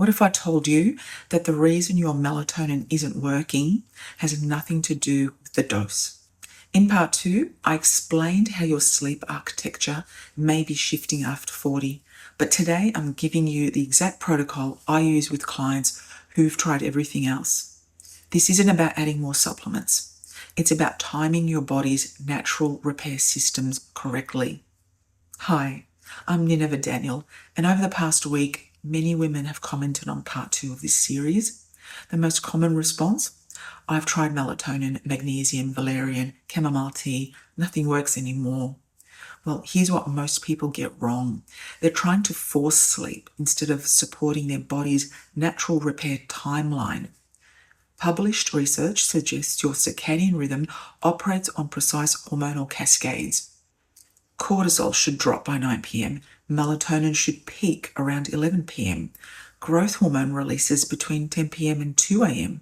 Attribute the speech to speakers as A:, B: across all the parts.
A: What if I told you that the reason your melatonin isn't working has nothing to do with the dose? In part 2, I explained how your sleep architecture may be shifting after 40, but today I'm giving you the exact protocol I use with clients who've tried everything else. This isn't about adding more supplements. It's about timing your body's natural repair systems correctly. Hi, I'm Nineveh Daniel, and over the past week, many women have commented on part 2 of this series. The most common response: I've tried melatonin, magnesium, valerian, chamomile tea, nothing works anymore. Well, here's what most people get wrong. They're trying to force sleep instead of supporting their body's natural repair timeline. Published research suggests your circadian rhythm operates on precise hormonal cascades. Cortisol should drop by 9 p.m. Melatonin should peak around 11 p.m. Growth hormone releases between 10 p.m. and 2 a.m.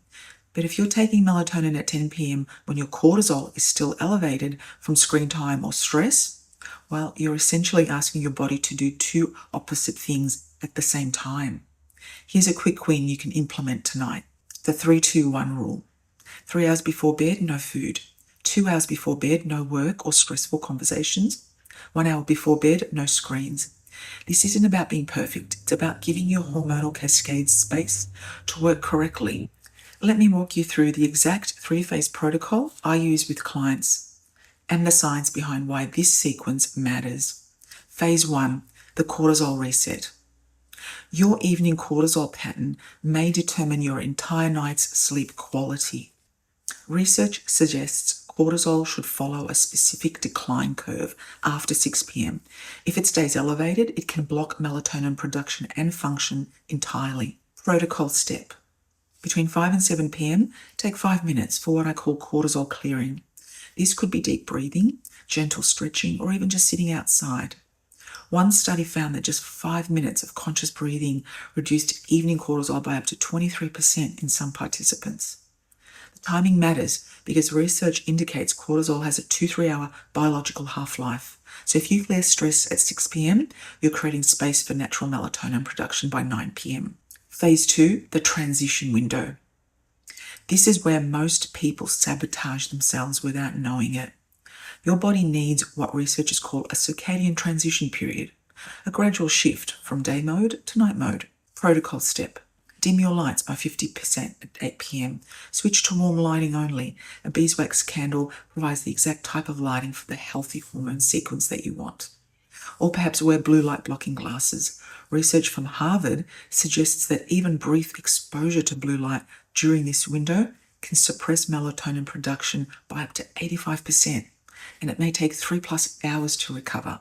A: But if you're taking melatonin at 10 p.m. when your cortisol is still elevated from screen time or stress, well, you're essentially asking your body to do two opposite things at the same time. Here's a quick win you can implement tonight. The 3-2-1 rule. 3 hours before bed, no food. 2 hours before bed, no work or stressful conversations. 1 hour before bed, no screens. This isn't about being perfect. It's about giving your hormonal cascades space to work correctly. Let me walk you through the exact 3-phase protocol I use with clients and the science behind why this sequence matters. Phase 1, the cortisol reset. Your evening cortisol pattern may determine your entire night's sleep quality. Research suggests cortisol should follow a specific decline curve after 6 p.m. If it stays elevated, it can block melatonin production and function entirely. Protocol step. Between 5 and 7 p.m., take 5 minutes for what I call cortisol clearing. This could be deep breathing, gentle stretching, or even just sitting outside. One study found that just 5 minutes of conscious breathing reduced evening cortisol by up to 23% in some participants. The timing matters because research indicates cortisol has a 2-3 hour biological half-life. So if you clear stress at 6 p.m., you're creating space for natural melatonin production by 9 p.m. Phase 2, the transition window. This is where most people sabotage themselves without knowing it. Your body needs what researchers call a circadian transition period, a gradual shift from day mode to night mode. Protocol step. Dim your lights by 50% at 8 p.m. Switch to warm lighting only. A beeswax candle provides the exact type of lighting for the healthy hormone sequence that you want. Or perhaps wear blue light blocking glasses. Research from Harvard suggests that even brief exposure to blue light during this window can suppress melatonin production by up to 85%, and it may take 3+ hours to recover.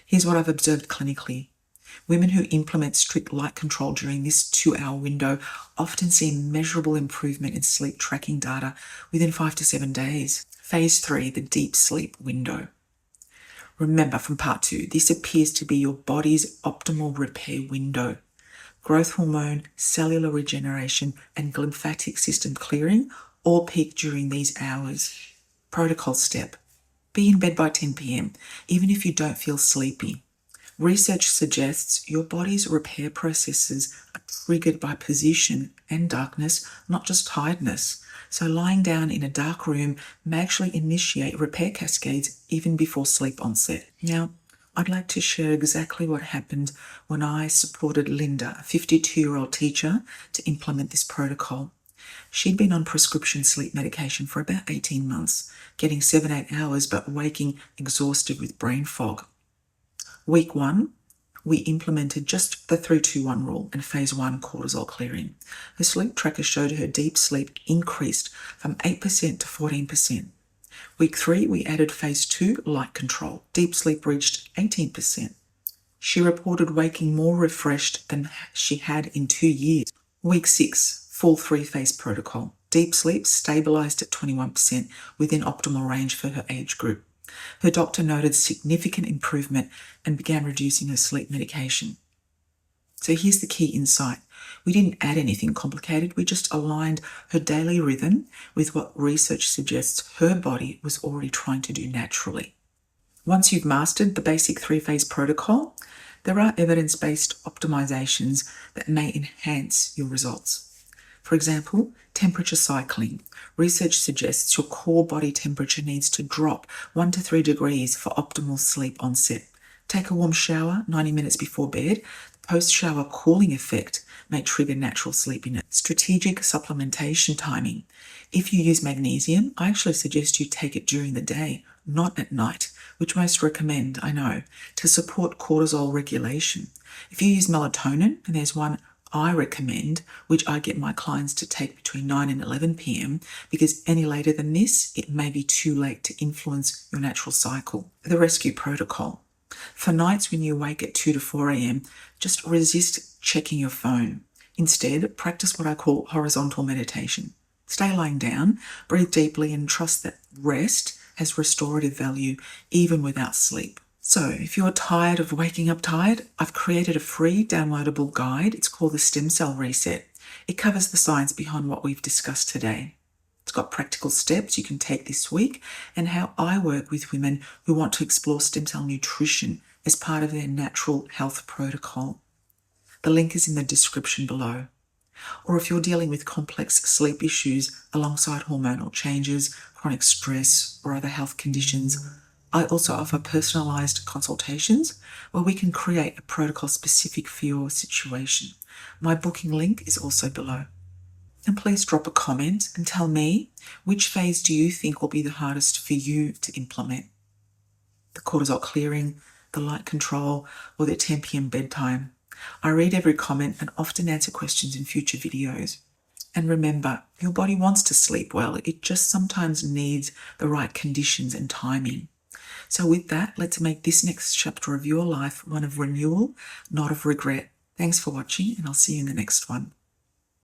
A: Here's what I've observed clinically. Women who implement strict light control during this 2-hour window often see measurable improvement in sleep tracking data within 5 to 7 days. Phase 3, the deep sleep window. Remember from part 2, this appears to be your body's optimal repair window. Growth hormone, cellular regeneration, and lymphatic system clearing all peak during these hours. Protocol step. Be in bed by 10 p.m., even if you don't feel sleepy. Research suggests your body's repair processes are triggered by position and darkness, not just tiredness. So lying down in a dark room may actually initiate repair cascades even before sleep onset. Now, I'd like to share exactly what happened when I supported Linda, a 52-year-old teacher, to implement this protocol. She'd been on prescription sleep medication for about 18 months, getting 7-8 hours but waking exhausted with brain fog. Week 1, we implemented just the 3-2-1 rule and phase 1 cortisol clearing. Her sleep tracker showed her deep sleep increased from 8% to 14%. Week 3, we added phase 2 light control. Deep sleep reached 18%. She reported waking more refreshed than she had in 2 years. Week 6, full 3-phase protocol. Deep sleep stabilized at 21% within optimal range for her age group. Her doctor noted significant improvement and began reducing her sleep medication. So here's the key insight. We didn't add anything complicated. We just aligned her daily rhythm with what research suggests her body was already trying to do naturally. Once you've mastered the basic 3-phase protocol, There are evidence-based optimizations that may enhance your results. For example, temperature cycling. Research suggests your core body temperature needs to drop 1 to 3 degrees for optimal sleep onset. Take a warm shower 90 minutes before bed. The post-shower cooling effect may trigger natural sleepiness. Strategic supplementation timing. If you use magnesium, I actually suggest you take it during the day, not at night, which most recommend, I know, to support cortisol regulation. If you use melatonin, and there's one I recommend, which I get my clients to take between 9 and 11 p.m, because any later than this, it may be too late to influence your natural cycle. The rescue protocol. For nights when you wake at 2 to 4 a.m, just resist checking your phone. Instead, practice what I call horizontal meditation. Stay lying down, breathe deeply, and trust that rest has restorative value even without sleep. So if you're tired of waking up tired, I've created a free downloadable guide. It's called the Stem Cell Reset. It covers the science behind what we've discussed today. It's got practical steps you can take this week and how I work with women who want to explore stem cell nutrition as part of their natural health protocol. The link is in the description below. Or if you're dealing with complex sleep issues alongside hormonal changes, chronic stress, or other health conditions, I also offer personalised consultations where we can create a protocol specific for your situation. My booking link is also below. And please drop a comment and tell me, which phase do you think will be the hardest for you to implement? The cortisol clearing, the light control, or the 10 p.m. bedtime? I read every comment and often answer questions in future videos. And remember, your body wants to sleep well. It just sometimes needs the right conditions and timing. So with that, let's make this next chapter of your life one of renewal, not of regret. Thanks for watching, and I'll see you in the next one.